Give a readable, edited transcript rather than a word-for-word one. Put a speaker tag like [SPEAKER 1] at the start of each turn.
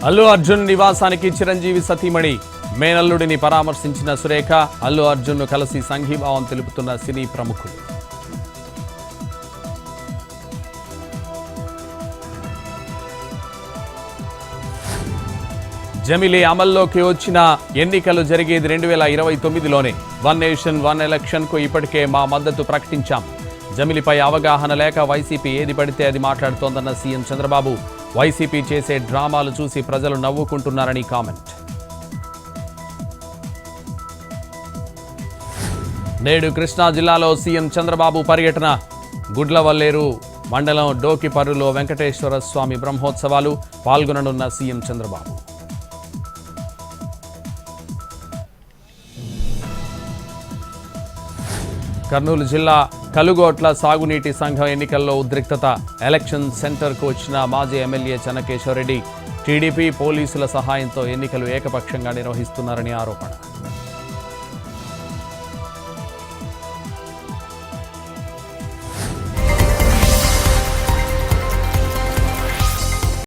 [SPEAKER 1] అల్లు అర్జున్ నివాసానికి చిరంజీవి సతీమణి మేనల్లుడిని పరామర్శించిన సురేఖ. అల్లు అర్జున్ను కలిసి సంఘీభావం తెలుపుతున్న సినీ ప్రముఖులు. జమిలీ అమల్లోకి వచ్చిన ఎన్నికలు జరిగేది 2029లోనే. వన్ నేషన్ వన్ ఎలక్షన్కు ఇప్పటికే మా మద్దతు ప్రకటించాం. జమిలిపై అవగాహన లేక వైసీపీ ఏది పడితే అది మాట్లాడుతోందన్న సీఎం చంద్రబాబు. వైసీపీ చేసే డ్రామాలు చూసి ప్రజలు నవ్వుకుంటున్నారని కామెంట్. నేడు కృష్ణా జిల్లాలో సీఎం చంద్రబాబు పర్యటన. గుడ్లవల్లేరు మండలం డోకిపర్రులో వెంకటేశ్వర స్వామి బ్రహ్మోత్సవాలు. పాల్గొననున్న సీఎం చంద్రబాబు. కర్నూలు జిల్లా కలుగోట్ల సాగునీటి సంఘం ఎన్నికల్లో ఉద్రిక్తత. ఎలక్షన్ సెంటర్కు వచ్చిన మాజీ ఎమ్మెల్యే చెన్నకేశవరెడ్డి టీడీపీ పోలీసుల సహాయంతో ఎన్నికలు ఏకపక్షంగా నిర్వహిస్తున్నారని ఆరోపణ.